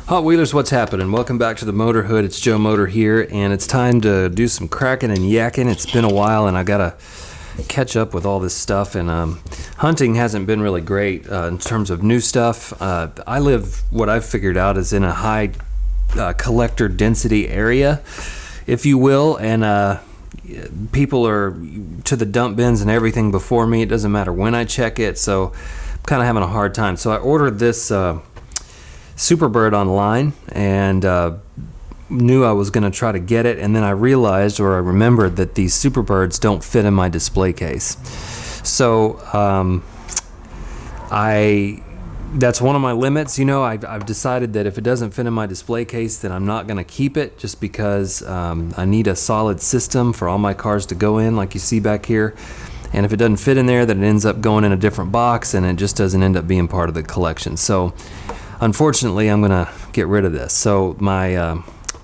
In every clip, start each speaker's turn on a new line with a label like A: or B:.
A: Hot Wheelers, what's happening? Welcome back to the Motor Hood. It's Joe Motor here, and it's time to do some cracking and yakking. It's been a while, and I gotta catch up with all this stuff. And hunting hasn't been really great in terms of new stuff. I live, what I've figured out, is in a high collector density area, if you will, and people are to the dump bins and everything before me. It doesn't matter when I check it, so I'm kind of having a hard time. So I ordered this Superbird online and knew I was going to try to get it, and then I realized, or I remembered, that these Superbirds don't fit in my display case. So that's one of my limits. You know, I've decided that if it doesn't fit in my display case, then I'm not going to keep it, just because I need a solid system for all my cars to go in, like you see back here. And if it doesn't fit in there, then it ends up going in a different box, and it just doesn't end up being part of the collection. So unfortunately, I'm gonna get rid of this. So my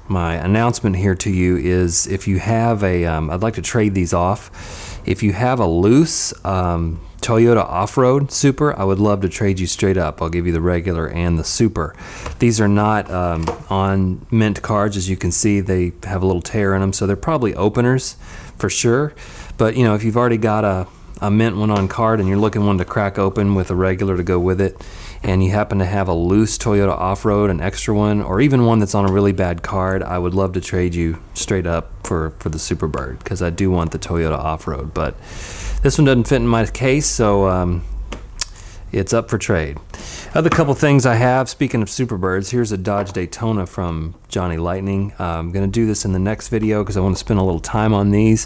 A: my announcement here to you is, if you have a, I'd like to trade these off. If you have a loose Toyota Off-Road Super, I would love to trade you straight up. I'll give you the regular and the Super. These are not on mint cards, as you can see. They have a little tear in them, so they're probably openers for sure. But you know, if you've already got a mint one on card and you're looking one to crack open with a regular to go with it, and you happen to have a loose Toyota Off-Road, an extra one, or even one that's on a really bad card, I would love to trade you straight up for the Superbird, because I do want the Toyota Off-Road. But this one doesn't fit in my case, so it's up for trade. Other couple things I have, speaking of Superbirds, here's a Dodge Daytona from Johnny Lightning. I'm going to do this in the next video because I want to spend a little time on these.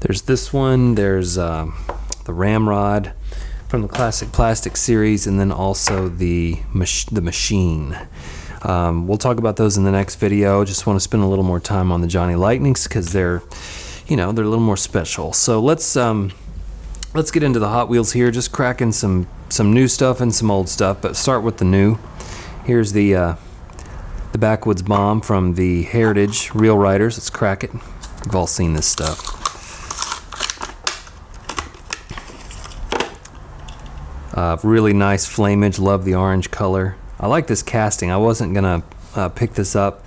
A: There's this one, there's the Ramrod from the Classic Plastic series, and then also the Machine. We'll talk about those in the next video. Just want to spend a little more time on the Johnny Lightnings because they're, you know, they're a little more special. So let's get into the Hot Wheels here. Just cracking some new stuff and some old stuff, but start with the new. Here's the Backwoods Bomb from the Heritage Real Riders. Let's crack it. We've all seen this stuff. Really nice flamage. Love the orange color. I like this casting. I wasn't gonna pick this up,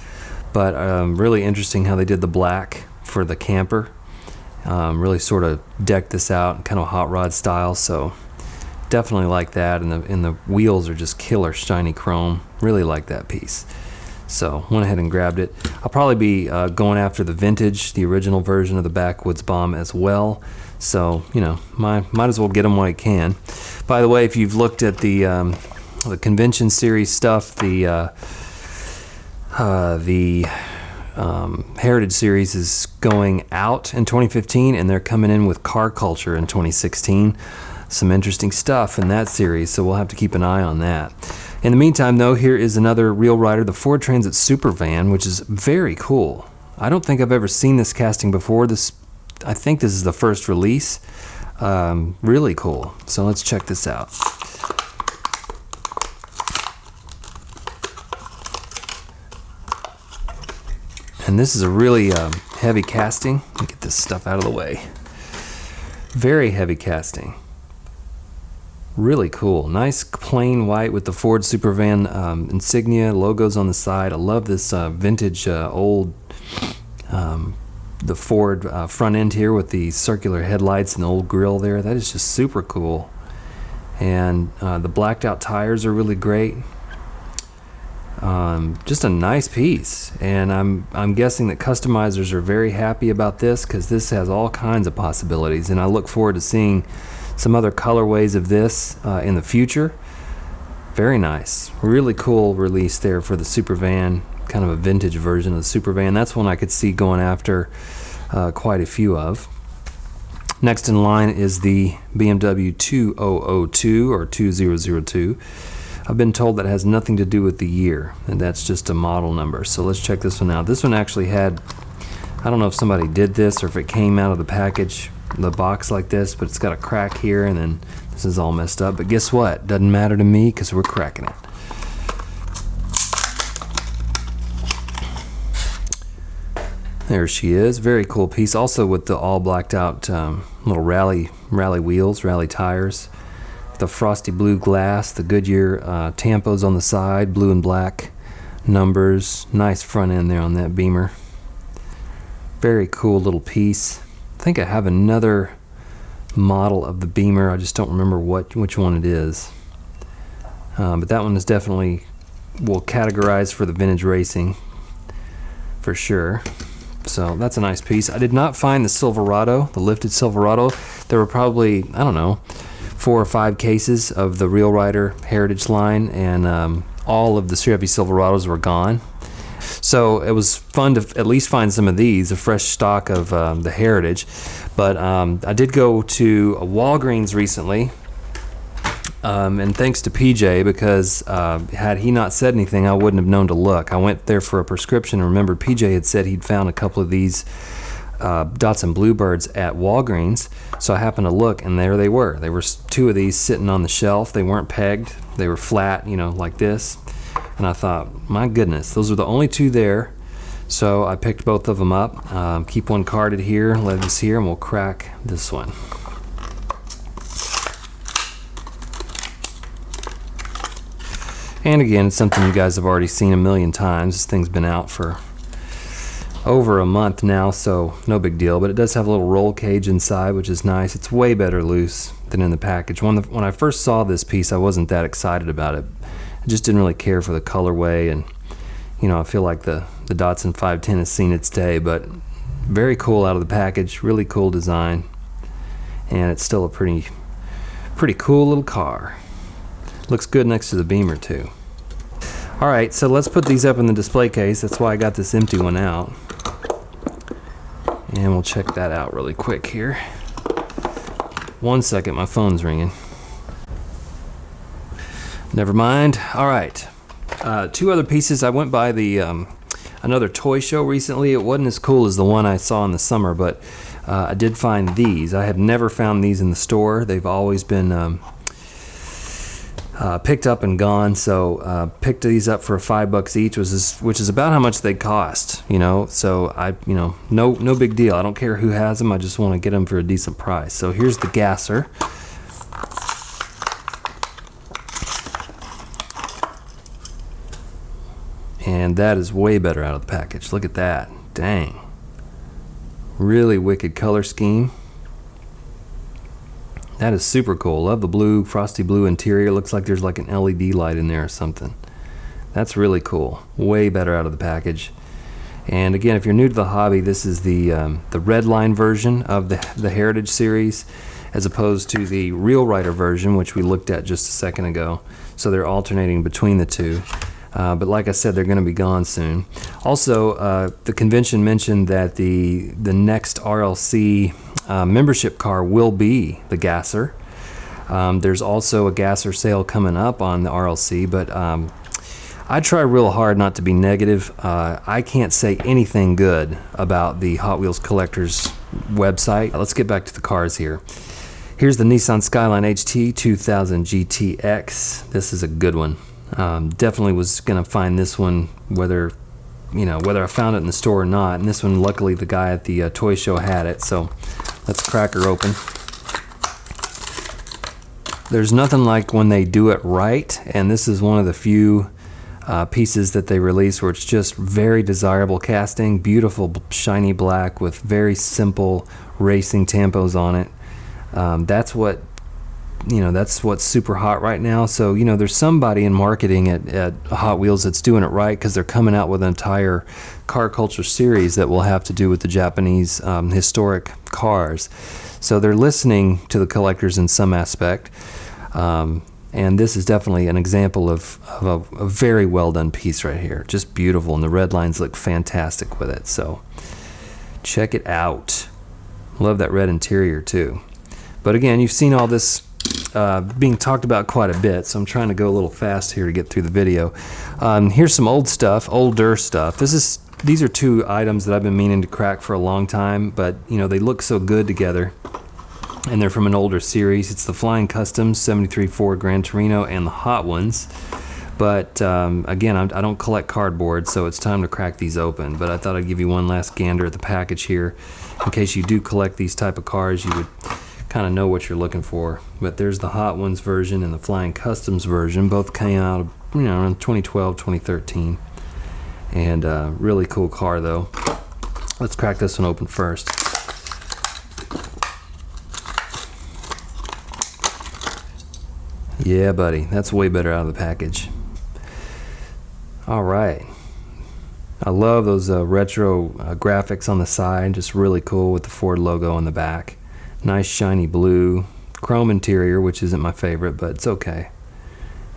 A: but really interesting how they did the black for the camper. Really sort of decked this out, kind of hot rod style. So definitely like that. And the wheels are just killer shiny chrome. Really like that piece. So went ahead and grabbed it. I'll probably be going after the vintage, the original version of the Backwoods Bomb as well. So, you know, might as well get them while you can. By the way, if you've looked at the convention series stuff, the Heritage series is going out in 2015, and they're coming in with Car Culture in 2016. Some interesting stuff in that series, so we'll have to keep an eye on that. In the meantime, though, here is another Real Rider, the Ford Transit Super Van, which is very cool. I don't think I've ever seen this casting before. I think this is the first release. Really cool. So let's check this out. And this is a really heavy casting. Let me get this stuff out of the way. Very heavy casting. Really cool. Nice plain white with the Ford Supervan insignia, logos on the side. I love this vintage old the Ford front end here with the circular headlights and the old grill there. That is just super cool. And the blacked out tires are really great. Just a nice piece, and I'm guessing that customizers are very happy about this, because this has all kinds of possibilities, and I look forward to seeing some other colorways of this in the future. Very nice. Really cool release there for the Supervan, kind of a vintage version of the Supervan. That's one I could see going after quite a few of. Next in line is the BMW 2002 or 2002. I've been told that has nothing to do with the year, and that's just a model number. So let's check this one out. This one actually had, I don't know if somebody did this or if it came out of the package, the box like this, but it's got a crack here, and then this is all messed up. But guess what? Doesn't matter to me, because we're cracking it. There she is. Very cool piece. Also with the all blacked out little rally wheels, rally tires. The frosty blue glass, the Goodyear tampos on the side, blue and black. numbers. Nice front end there on that Beamer. Very cool little piece. I think I have another model of the Beamer. I just don't remember which one it is. But that one is definitely, will categorize for the vintage racing for sure. So that's a nice piece. I did not find the Silverado, the lifted Silverado. There were probably, I don't know, 4 or 5 cases of the Real Rider Heritage line, and all of the Chevy Silverados were gone. So it was fun to at least find some of these, a fresh stock of the Heritage. But I did go to a Walgreens recently, and thanks to PJ, because had he not said anything, I wouldn't have known to look. I went there for a prescription and remembered PJ had said he'd found a couple of these Datsun Bluebirds at Walgreens. So I happened to look, and there they were. There were 2 of these sitting on the shelf. They weren't pegged. They were flat, you know, like this. And I thought, my goodness, those are the only 2 there. So I picked both of them up. Keep one carded here, leave this here, and we'll crack this one. And again, it's something you guys have already seen a million times. This thing's been out for over a month now, so no big deal. But it does have a little roll cage inside, which is nice. It's way better loose than in the package. When I first saw this piece, I wasn't that excited about it. I just didn't really care for the colorway, and you know, I feel like the Datsun 510 has seen its day, but very cool out of the package, really cool design, and it's still a pretty cool little car. Looks good next to the Beamer too. Alright, so let's put these up in the display case. That's why I got this empty one out. And we'll check that out really quick here. 1 second, my phone's ringing. Never mind. Alright. 2 other pieces. I went by the another toy show recently. It wasn't as cool as the one I saw in the summer, but I did find these. I have never found these in the store. They've always been picked up and gone, so picked these up for $5 each, which is about how much they cost, you know. So no big deal. I don't care who has them. I just want to get them for a decent price. So here's the gasser. And that is way better out of the package. Look at that. Dang. Really wicked color scheme. That is super cool. Love the blue, frosty blue interior. Looks like there's like an LED light in there or something. That's really cool. Way better out of the package. And again, if you're new to the hobby, this is the Redline version of the Heritage series, as opposed to the Real Rider version, which we looked at just a second ago. So they're alternating between the 2. But like I said, they're going to be gone soon. Also, the convention mentioned that the next RLC membership car will be the gasser. There's also a gasser sale coming up on the RLC, but I try real hard not to be negative. I can't say anything good about the Hot Wheels Collectors website. Let's get back to the cars here. Here's the Nissan Skyline HT 2000 GTX. This is a good one. Definitely was gonna find this one whether I found it in the store or not, and this one, luckily the guy at the toy show had it, so let's crack her open. There's nothing like when they do it right, and this is one of the few pieces that they release where it's just very desirable casting, beautiful shiny black with very simple racing tampos on it. That's what's super hot right now. So there's somebody in marketing at Hot Wheels that's doing it right, because they're coming out with an entire car culture series that will have to do with the Japanese historic cars. So they're listening to the collectors in some aspect, and this is definitely an example of a very well done piece right here. Just beautiful, and the Redlines look fantastic with it. So check it out. Love that red interior too. But again, you've seen all this being talked about quite a bit, so I'm trying to go a little fast here to get through the video. Here's some older stuff. These are 2 items that I've been meaning to crack for a long time, but they look so good together, and they're from an older series. It's the Flying Customs 73 Ford Gran Torino and the Hot Ones. But again, I don't collect cardboard, so it's time to crack these open. But I thought I'd give you one last gander at the package here, in case you do collect these type of cars. You would kind of know what you're looking for. But there's the Hot Ones version and the Flying Customs version. Both came out around 2012, 2013. And really cool car though. Let's crack this one open first. Yeah, buddy, that's way better out of the package. All right. I love those retro graphics on the side, just really cool with the Ford logo on the back. Nice shiny blue, chrome interior, which isn't my favorite, but it's okay.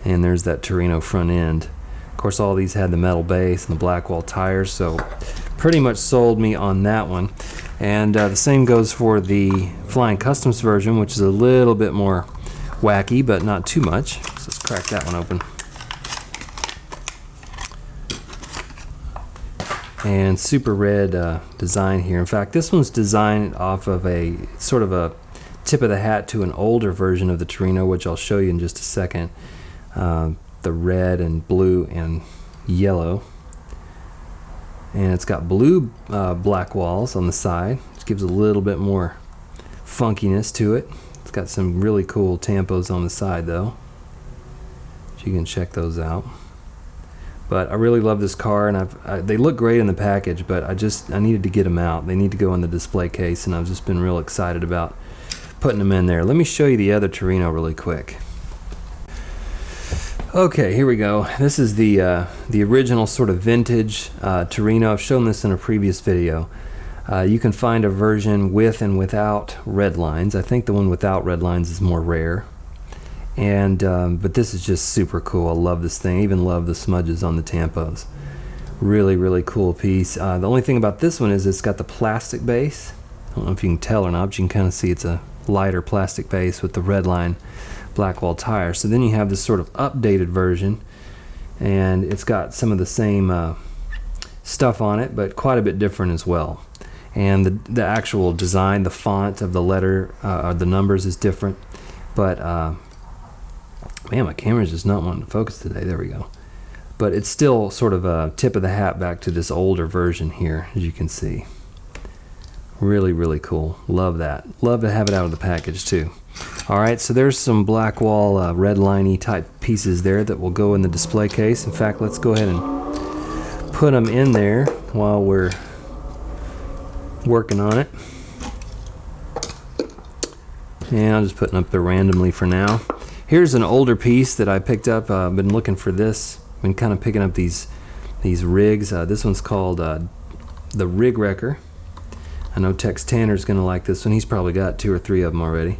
A: And there's that Torino front end. Of course, all these had the metal base and the Blackwall tires, so pretty much sold me on that one. And the same goes for the Flying Customs version, which is a little bit more wacky, but not too much. So let's crack that one open. And super red design here. In fact, this one's designed off of a sort of a tip of the hat to an older version of the Torino, which I'll show you in just a second. The red and blue and yellow. And it's got blue black walls on the side, which gives a little bit more funkiness to it. It's got some really cool tampos on the side though, so you can check those out. But I really love this car, and they look great in the package, but I needed to get them out. They need to go in the display case, and I've just been real excited about putting them in there. Let me show you the other Torino really quick. Okay, here we go. This is the original sort of vintage Torino. I've shown this in a previous video. You can find a version with and without Redlines. I think the one without Redlines is more rare. And but this is just super cool. I love this thing. I even love the smudges on the tampos. Really, really cool piece. The only thing about this one is it's got the plastic base. I don't know if you can tell or not, but you can kind of see it's a lighter plastic base with the Redline Blackwall tire. So then you have this sort of updated version, and it's got some of the same stuff on it, but quite a bit different as well. And the actual design, the font of the letter, or the numbers is different. But man, my camera's just not wanting to focus today. There we go. But it's still sort of a tip of the hat back to this older version here, as you can see. Really, really cool. Love that. Love to have it out of the package too. All right, so there's some Blackwall Redline-y type pieces there that will go in the display case. In fact, let's go ahead and put them in there while we're working on it. And I'll just put them up there randomly for now. Here's an older piece that I picked up. I've been looking for this. Been kind of picking up these rigs. This one's called the Rig Wrecker. I know Tex Tanner's going to like this one. He's probably got 2 or 3 of them already.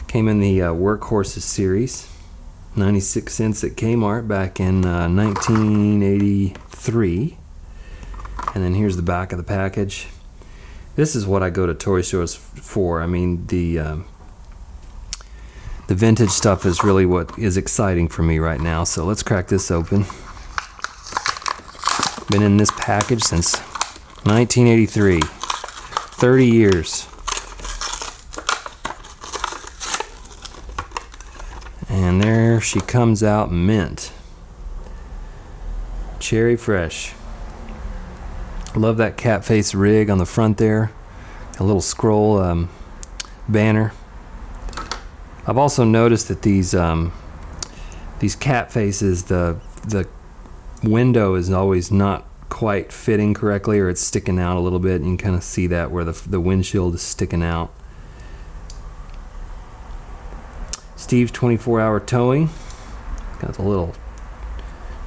A: Came in the Workhorses series. 96 cents at Kmart back in 1983. And then here's the back of the package. This is what I go to toy stores for. I mean, the vintage stuff is really what is exciting for me right now. So let's crack this open. Been in this package since 1983. 30 years. And there she comes out, mint. Cherry fresh. Love that cat face rig on the front there. A little scroll banner. I've also noticed that these cat faces, the window is always not quite fitting correctly, or it's sticking out a little bit. You can kind of see that where the windshield is sticking out. Steve's 24-hour towing. Got the little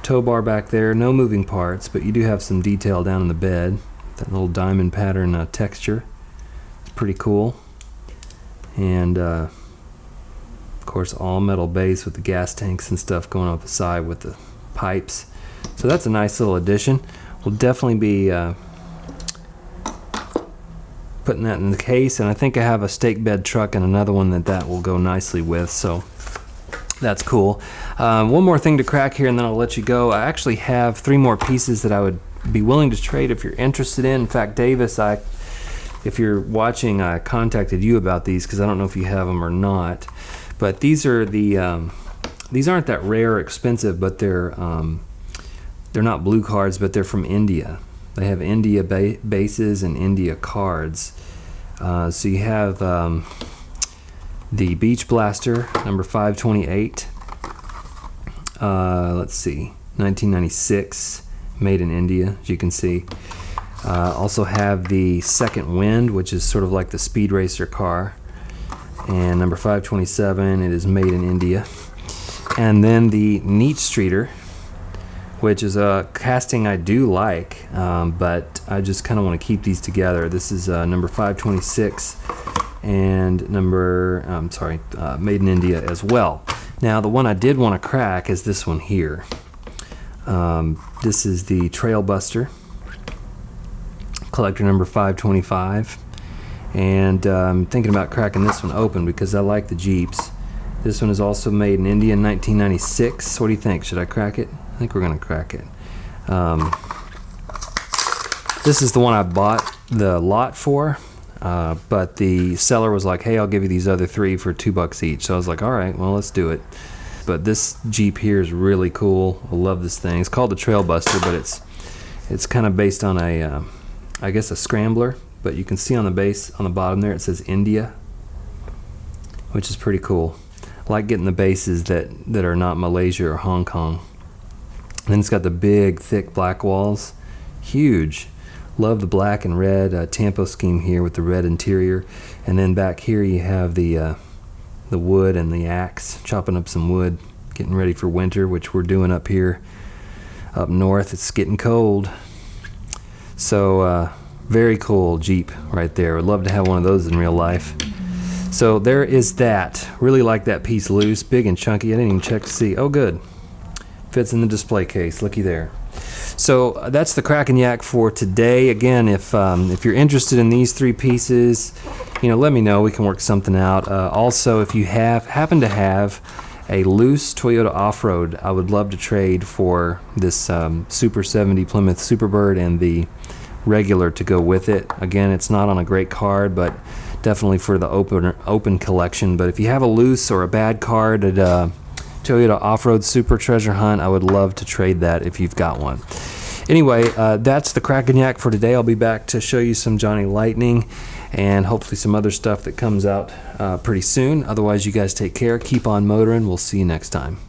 A: tow bar back there. No moving parts, but you do have some detail down in the bed. That little diamond pattern texture. It's pretty cool. And of course, all metal base with the gas tanks and stuff going off the side with the pipes. So that's a nice little addition. We'll definitely be putting that in the case, and I think I have a stake bed truck and another one that will go nicely with, so that's cool. One more thing to crack here and then I'll let you go. I actually have 3 more pieces that I would be willing to trade if you're interested in. In fact, Davis, if you're watching, I contacted you about these because I don't know if you have them or not. But these are these aren't that rare or expensive, but they're not blue cards, but they're from India. They have India bases and India cards. So you have the Beach Blaster, number 528. Let's see, 1996. made in India, as you can see. Also have the Second Wind, which is sort of like the Speed Racer car. And number 527, it is made in India. And then the Neat Streeter, which is a casting I do like, but I just kind of want to keep these together. This is number 526 and made in India as well. Now the one I did want to crack is this one here. This is the Trailbuster, collector number 525, and I'm thinking about cracking this one open because I like the Jeeps. This one is also made in India in 1996. What do you think? Should I crack it? I think we're going to crack it. This is the one I bought the lot for, but the seller was like, hey, I'll give you these other three for $2 each. So I was like, all right, well, let's do it. But this Jeep here is really cool. I love this thing. It's called the Trailbuster, but it's kind of based on a, I guess a scrambler. But you can see on the base, on the bottom there, it says India, which is pretty cool. I like getting the bases that are not Malaysia or Hong Kong. And then it's got the big, thick black walls. Huge. Love the black and red Tampo scheme here with the red interior. And then back here you have the wood and the axe, chopping up some wood, getting ready for winter, which we're doing up here up north. It's getting cold. So very cool Jeep right there. Would love to have one of those in real life. So there is that. Really like that piece loose, big and chunky. I didn't even check to see. Oh, good. Fits in the display case. Looky there. So that's the Crackin' Yack for today. Again, if you're interested in these three pieces, let me know. We can work something out. Also, if you happen to have a loose Toyota Off-Road, I would love to trade for this Super 70 Plymouth Superbird and the regular to go with it. Again, it's not on a great card, but definitely for the open collection. But if you have a loose or a bad card at Toyota Off-Road Super Treasure Hunt, I would love to trade that if you've got one. Anyway, that's the Crackin' Yack for today. I'll be back to show you some Johnny Lightning and hopefully some other stuff that comes out pretty soon. Otherwise, you guys take care. Keep on motoring. We'll see you next time.